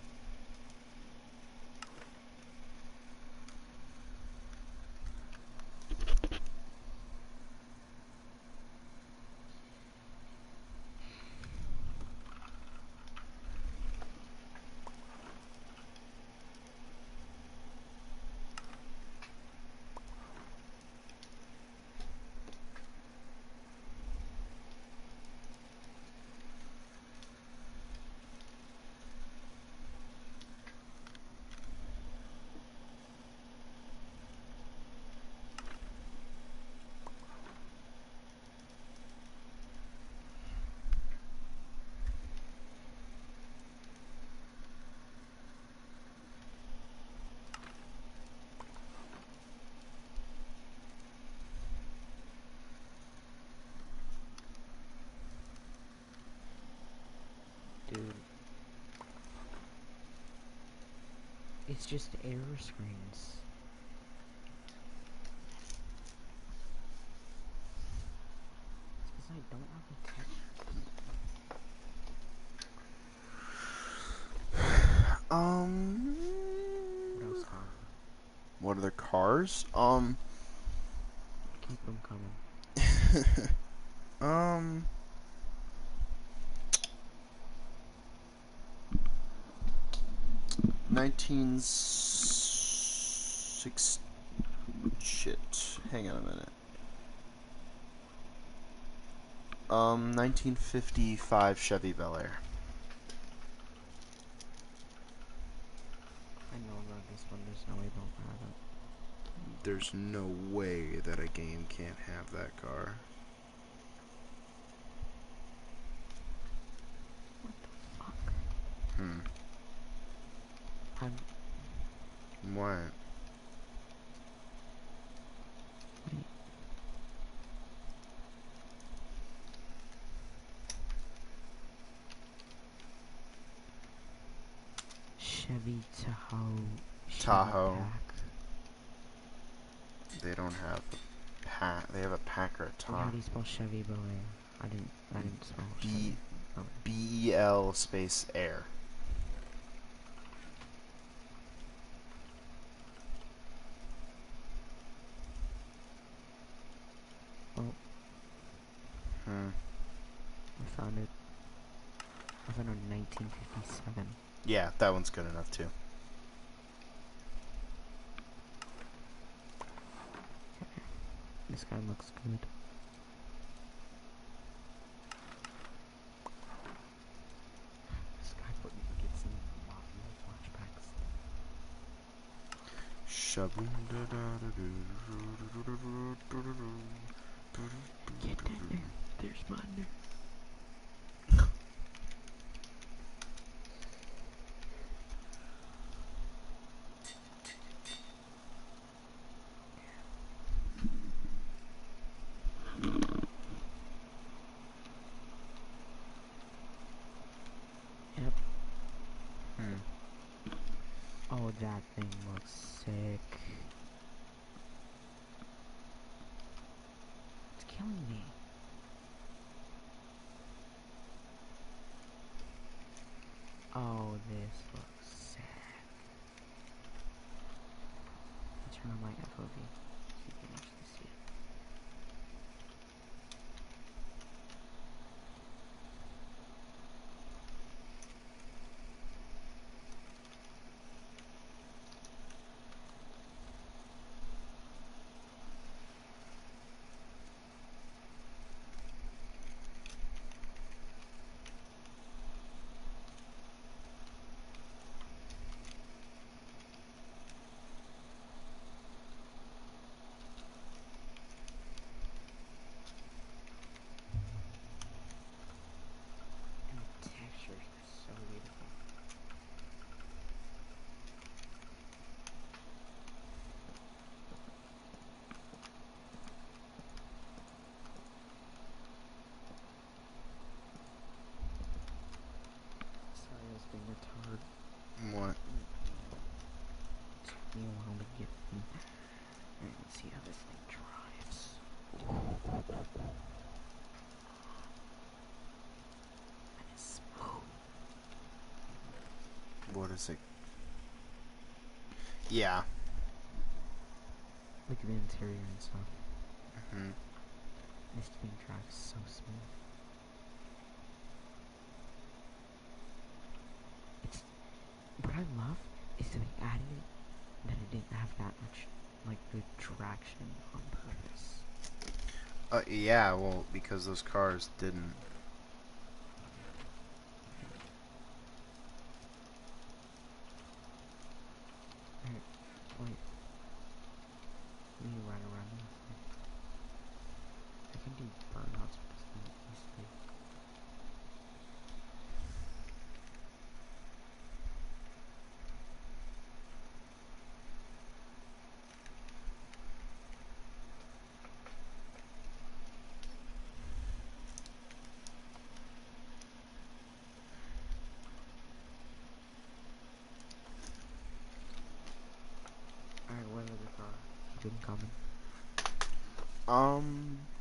Dude. It's just error screens. It's because I don't have a text. What else, Tom? What other cars? Keep them coming. 1960. Shit. Hang on a minute. 1955 Chevy Bel Air. I know about this one, there's no way they'll have it. There's no way that a game can't have that car. What the fuck? What? Wait. Chevy Tahoe. Pack. They don't have a pack. They have a pack or a Wait, how Tahoe. do you spell Chevy Bel Air? I didn't spell B Chevy. Oh. BEL space air. Oh, I found it. I found it in 1957. Yeah, that one's good enough too. This guy looks good. This guy put me get some mafia flashbacks. Get that there. There's mine there. Yep. Oh, that thing looks sick. It's killing me. Oh, this looks sick. Let's turn on my FOV so you can actually see it. fucking retard. What? Took me a while to get them. And see how this thing drives. And it's smooth. What is it? Yeah. Look at the interior and stuff. Hmm. This thing drives so smooth. It's what I love is that they added it that it didn't have that much like good traction on purpose. Yeah, well, because those cars didn't. Wait. Let me ride around this thing. I can do burnouts with this thing easily. Alright, what other car? Keep it coming.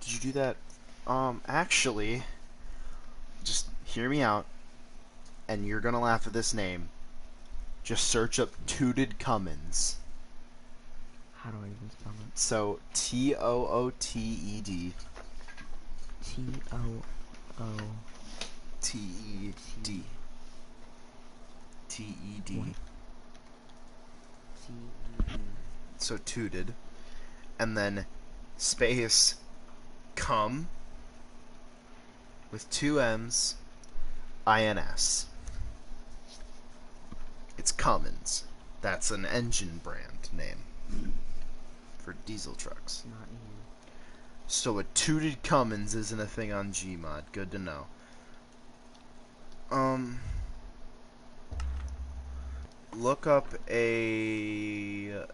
Did you do that? Actually, just hear me out, and you're gonna laugh at this name. Just search up Tooted Cummins. How do I even spell it? So, Tooted. T-O-O T-E-D. T-E-D. Wait. T-E-D. So, Tooted. And then, space, cum, with two M's, I-N-S. It's Cummins. That's an engine brand name for diesel trucks. Not you. So a Tooted Cummins isn't a thing on Gmod. Good to know. Look up a...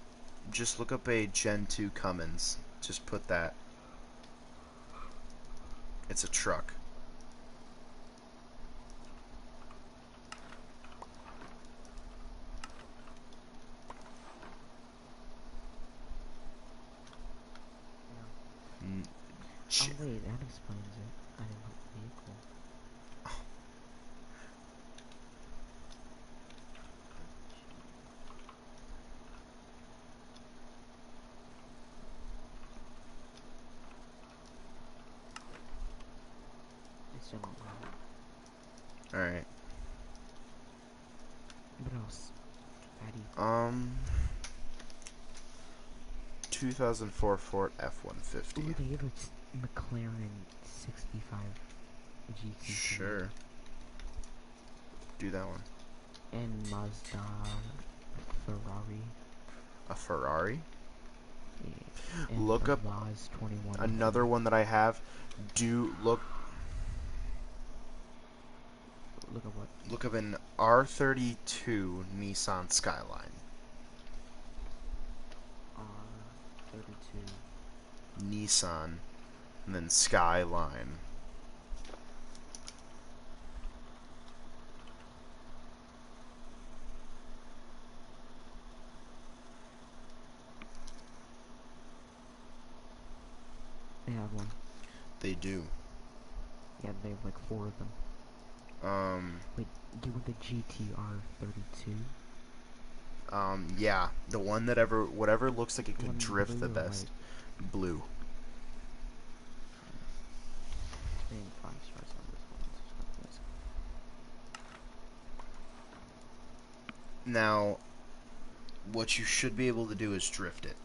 Just look up a Gen 2 Cummins. Just put that. It's a truck. No. Shit. Oh wait, that explains it. I didn't know the vehicle. I still don't know. Alright. What else? Fatty. 2004 Ford F-150. Ooh, they have a McLaren 65 GT. Sure. Do that one. And Mazda Ferrari. A Ferrari? Yeah. And Look a up Vaz 21. another one that I have. Look Look at what? Look up an R32 Nissan Skyline. R32. Nissan, and then Skyline. They have one. They do. Yeah, they have like 4 of them. Wait, you want the GTR 32? Yeah, the one that whatever looks like it could One drift blue the or best. white? Blue. Getting 5 stars on this one. So let's Now, what you should be able to do is drift it.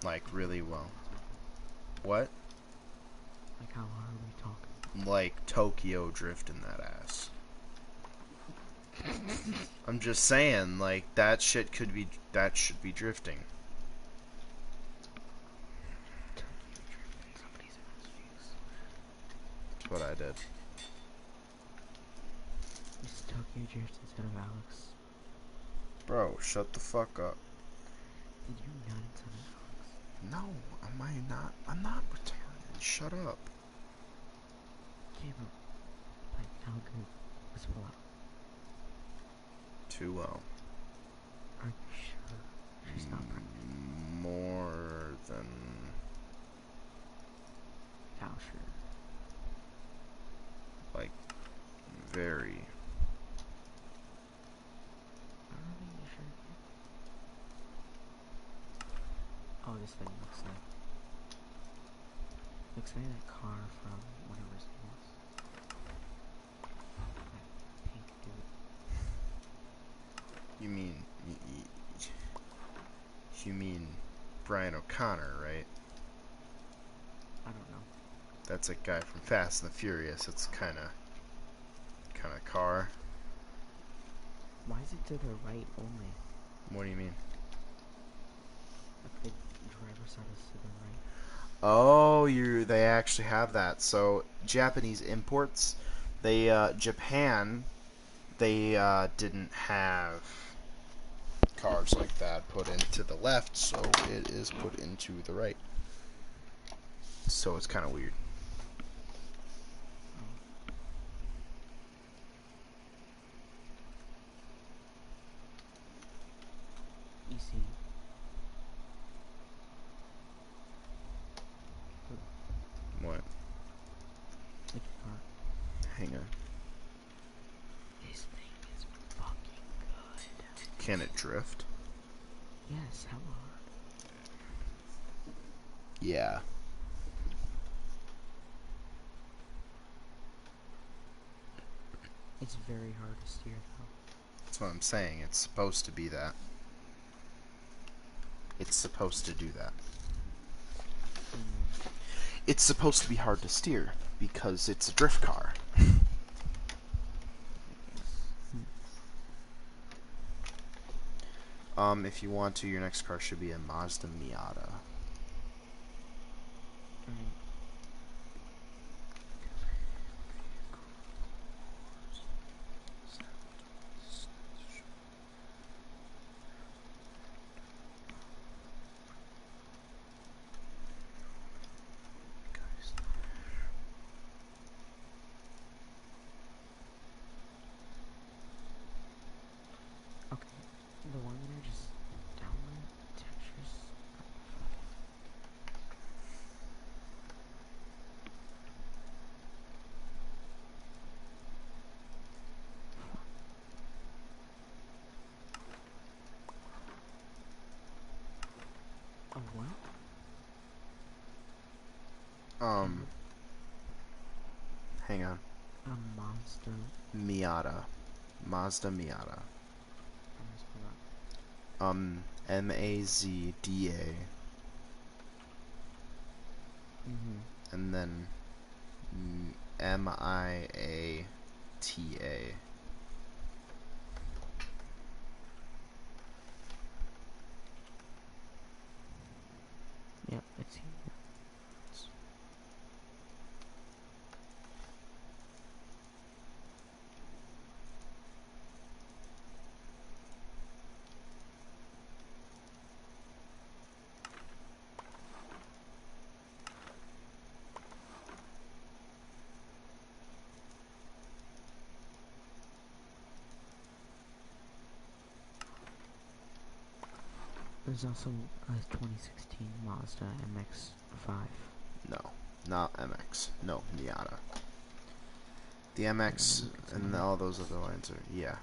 Like, really well. What? Like, how hard are we talking? Like, Tokyo drifting that ass. I'm just saying, like, that should be drifting. Tokyo drifting somebody's ass cheeks. That's what I did. This is Tokyo drift instead of Alex. Bro, shut the fuck up. Did you not instead of Alex? No, I'm not retarded. Shut up. Okay, but like, how good was Fallout? too well. Are you sure she's not pregnant? More than How sure? like very. I don't think you're sure. Oh, this thing looks like that car from whatever his name was. That pink dude. You mean Brian O'Connor, right? I don't know. That's a guy from Fast and the Furious. It's kind of car. Why is it to the right only? What do you mean? Like the driver's side is to the right. Oh, they actually have that. So Japanese imports, Japan, they didn't have cars like that put into the left, so it is put into the right. So it's kind of weird. Oh. You see. What? Which part? Hang on. This thing is fucking good. Can it drift? Yes, how hard? Yeah. It's very hard to steer though. That's what I'm saying. It's supposed to be that. It's supposed to do that. It's supposed to be hard to steer because it's a drift car. If you want to, your next car should be a Mazda Miata. Okay, the one that I just downloaded, textures. Oh, what? Hang on. A monster. Miata. Mazda Miata. Mazda. And then Miata. Yep, it's here. There's also a 2016 Mazda MX-5. No, not MX. No, Miata. The MX and all those other lines are, yeah.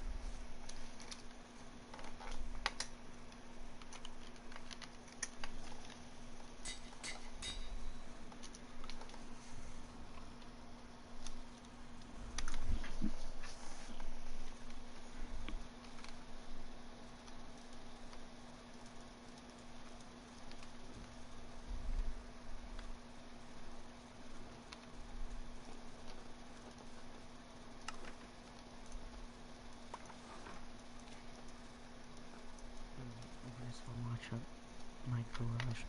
I guess I'll watch up my garage map.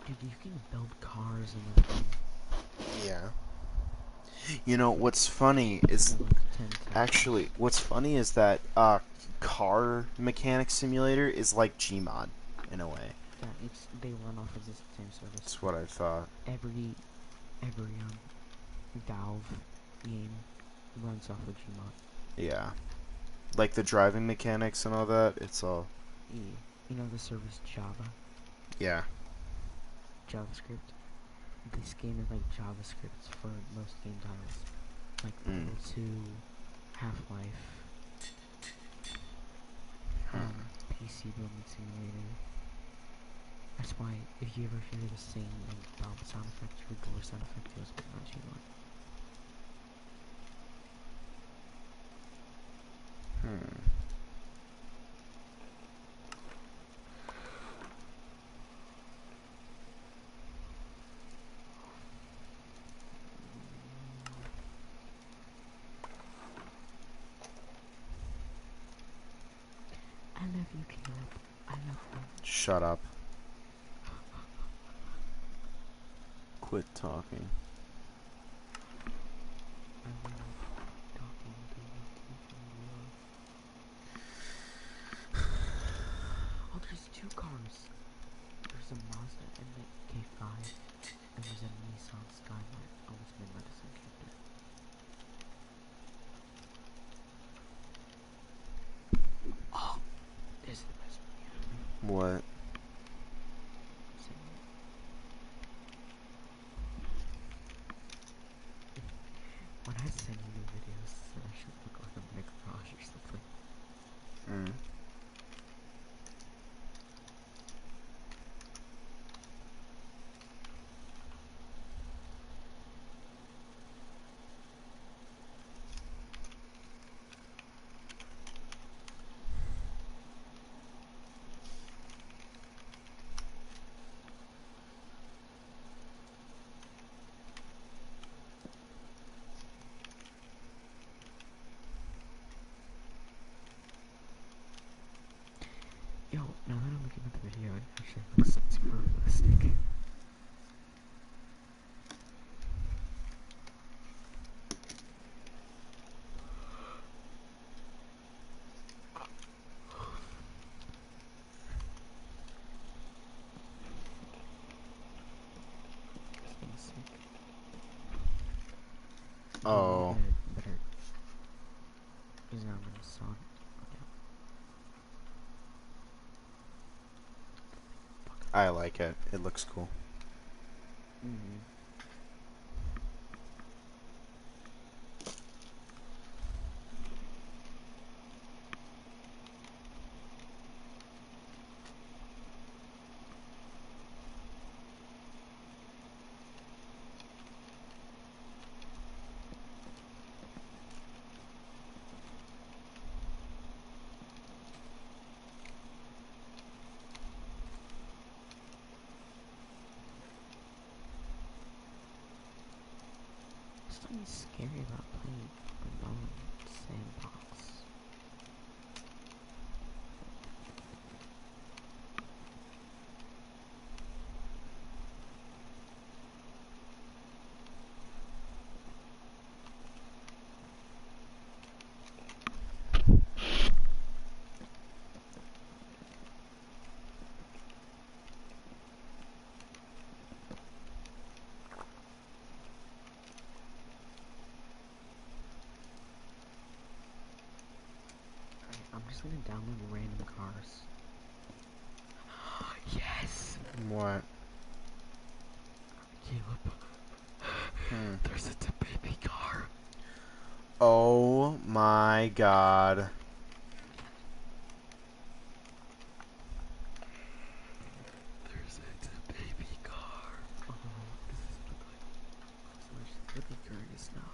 Dude, you can build cars in the thing. Yeah. You know, what's funny is... Actually, what's funny is that Car Mechanic Simulator is like Gmod, in a way. Yeah, they run off of the same service. That's what I thought. Every Valve game runs off of Gmod. Yeah. Like the driving mechanics and all that, it's all... You know the service Java, Yeah. JavaScript? This game is like JavaScript for most game titles. Like Mm. Portal 2, Half-Life, PC building simulator. That's why if you ever hear the same like bump sound effect or door sound effect, it was not Gmod. I love you, Caleb. I love you. Shut up. Quit talking. I love talking to you. Oh, there's two cars. There's a Mazda and the K5, and there's a Nissan Skyline. Oh, it's my medicine character. Oh, this is the best one. What? When I send you the videos, I should look like a microphone or something. Mm. Yo, now that I'm looking at the video, it actually looks super realistic. Oh. Better. Is now in the sun. I like it. It looks cool. Mm-hmm. Something scary about playing alone sandbox. I'm just gonna download random cars. Yes! What? Caleb. There's a baby car. Oh my god. There's a baby car. Oh, this is look like so much living furnace now.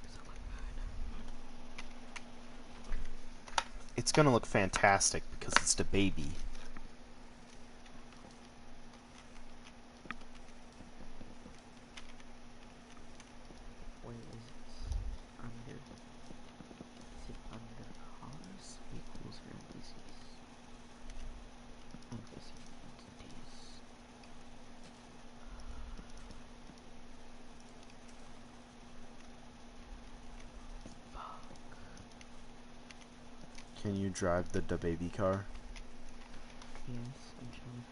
Does it look good? It's gonna look fantastic because it's the baby. Wait, is it under cars? Vehicles or NPCs? NPCs. Entities. Fuck. Can you drive the baby car? Yes, I'm trying.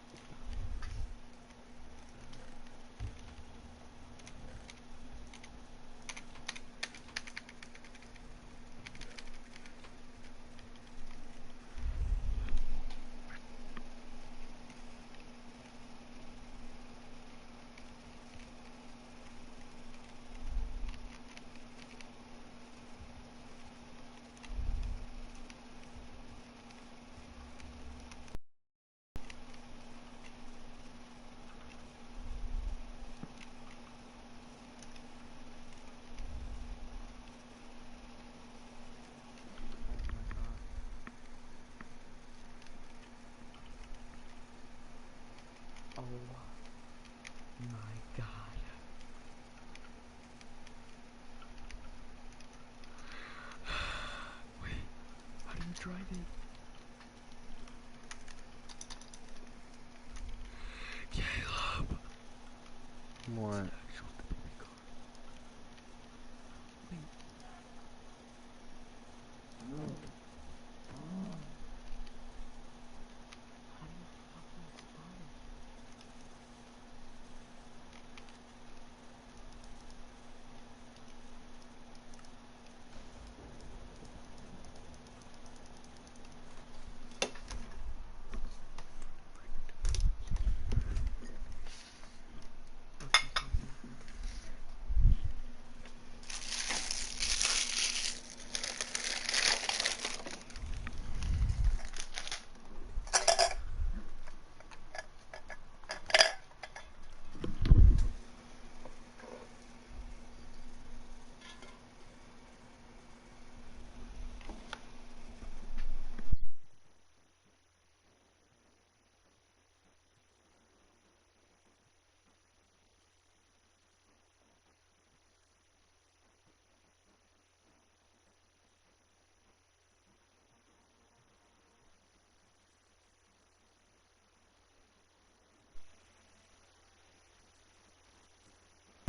Oh my god. Wait, how do you drive it? Caleb! What?